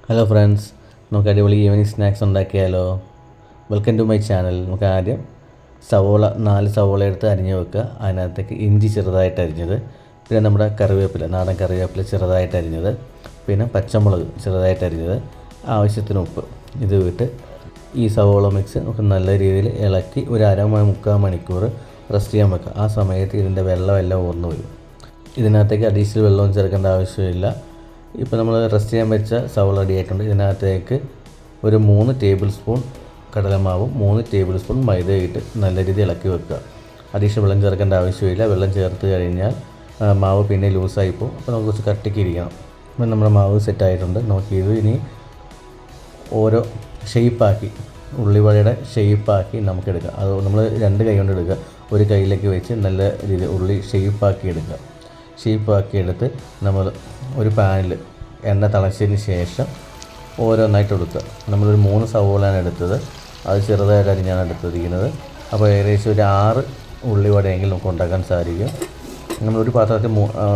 Hello friends, നമുക്ക് അടിപൊളി evening snacks ഉണ്ടാക്കിയാലോ. Welcome to my channel. നമുക്ക് ആദ്യം സവോള 4 സവോള എടുത്ത് അരിഞ്ഞ് വെക്കുക. അതിനകത്തേക്ക് ഇഞ്ചി ചെറുതായിട്ട് അരിഞ്ഞത്, പിന്നെ നമ്മുടെ കറിവേപ്പില, നാടൻ കറിവേപ്പില ചെറുതായിട്ട് അരിഞ്ഞത്, പിന്നെ പച്ചമുളക് ചെറുതായിട്ട് അരിഞ്ഞത്, ആവശ്യത്തിന് ഉപ്പ്. ഇത് വിട്ട് ഈ സവോള മിക്സ് നമുക്ക് നല്ല രീതിയിൽ ഇളക്കി ഒരു മുക്കാൽ മണിക്കൂർ റെസ്റ്റ് ചെയ്യാൻ വെക്കുക. ആ സമയത്ത് ഇതിൻ്റെ വെള്ളമെല്ലാം ഊർന്നു വരും. ഇതിനകത്തേക്ക് അഡീഷണൽ വെള്ളവും ചേർക്കേണ്ട ആവശ്യമില്ല. ഇപ്പോൾ നമ്മൾ റെസ്റ്റ് ചെയ്യാൻ വെച്ച സവോള റെഡി ആയിട്ടുണ്ട്. ഇതിനകത്തേക്ക് ഒരു 3 ടേബിൾ സ്പൂൺ കടലമാവും 3 ടേബിൾ സ്പൂൺ മൈദയും ഇട്ട് നല്ല രീതിയിൽ ഇളക്കി വെക്കുക. അഡീഷണൽ വെള്ളം ചേർക്കേണ്ട ആവശ്യമില്ല. വെള്ളം ചേർത്ത് കഴിഞ്ഞാൽ മാവ് പിന്നെ ലൂസായി പോകും. അപ്പോൾ നമുക്ക് കുറച്ച് കട്ടിക്ക് ഇരിക്കണം. അപ്പോൾ നമ്മുടെ മാവ് സെറ്റായിട്ടുണ്ട്. നോക്കിയത് ഇനി ഓരോ ഷേപ്പാക്കി, ഉള്ളിവടയുടെ ഷേപ്പാക്കി നമുക്കെടുക്കാം. അത് നമ്മൾ 2 കൈ കൊണ്ട് എടുക്കുക. ഒരു കൈയിലേക്ക് വെച്ച് നല്ല രീതിയിൽ ഉള്ളി ഷേപ്പാക്കി എടുക്കുക. ഷേപ്പാക്കി എടുത്ത് നമ്മൾ ഒരു പാനിൽ എണ്ണ തിളച്ചതിന് ശേഷം ഓരോന്നായിട്ട് എടുക്കുക. നമ്മളൊരു 3 സവോളയാണ് എടുത്തത്. അത് ചെറുതായിട്ട് അരിഞ്ഞാണ് എടുത്തിരിക്കുന്നത്. അപ്പോൾ ഏകദേശം ഒരു 6 ഉള്ളിവടയെങ്കിലും നമുക്ക് ഉണ്ടാക്കാൻ സാധിക്കും. നമ്മളൊരു പാത്രത്തിൽ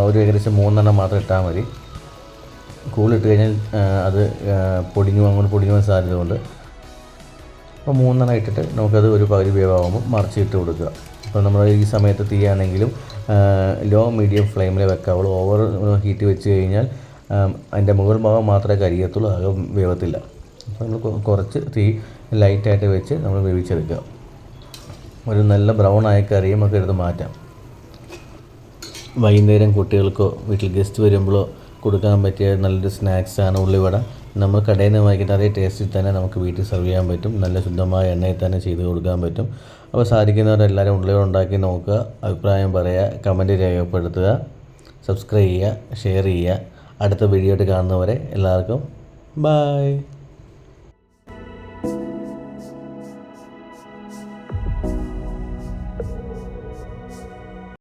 ഒരു ഏകദേശം 3 മാത്രം ഇട്ടാൽ മതി. കൂടുതലിട്ട് കഴിഞ്ഞാൽ അത് അങ്ങോട്ട് പൊടിഞ്ഞു പോകാൻ സാധ്യതയുണ്ട്. അപ്പോൾ 3 ഇട്ടിട്ട് നമുക്കത് ഒരു പകുതി വേവാകുമ്പോൾ മറിച്ചിട്ട് കൊടുക്കുക. അപ്പോൾ നമ്മൾ ഈ സമയത്ത് തീയാണെങ്കിലും ലോ മീഡിയം ഫ്ലെയിമിൽ വെക്കാവുള്ളൂ. ഓവർ ഹീറ്റ് വെച്ച് കഴിഞ്ഞാൽ അതിൻ്റെ മുകൾ ഭാഗം മാത്രമേ കരിയത്തുള്ളൂ, ആകെ വേവത്തില്ല. അപ്പോൾ നമ്മൾ കുറച്ച് തീ ലൈറ്റായിട്ട് വെച്ച് നമ്മൾ വേവിച്ചെടുക്കുക. ഒരു നല്ല ബ്രൗൺ ആയ കറിയും നമുക്ക് എടുത്ത് മാറ്റാം. വൈകുന്നേരം കുട്ടികൾക്കോ വീട്ടിൽ ഗസ്റ്റ് വരുമ്പോഴോ കൊടുക്കാൻ പറ്റിയ നല്ലൊരു സ്നാക്സാണ് ഉള്ളിവട. നമ്മൾ കടയിൽ നിന്ന് വാങ്ങിയിട്ട് അതേ ടേസ്റ്റിൽ തന്നെ നമുക്ക് വീട്ടിൽ സെർവ് ചെയ്യാൻ പറ്റും. നല്ല ശുദ്ധമായ എണ്ണയിൽ തന്നെ ചെയ്ത് കൊടുക്കാൻ പറ്റും. അപ്പോൾ സാധിക്കുന്നവരെല്ലാവരും ഉള്ളിവട ഉണ്ടാക്കി നോക്കുക, അഭിപ്രായം പറയുക, കമൻറ്റ് രേഖപ്പെടുത്തുക, സബ്സ്ക്രൈബ് ചെയ്യുക, ഷെയർ ചെയ്യുക. അടുത്ത വീഡിയോ ആയിട്ട് കാണുന്നവരെ എല്ലാവർക്കും ബൈ.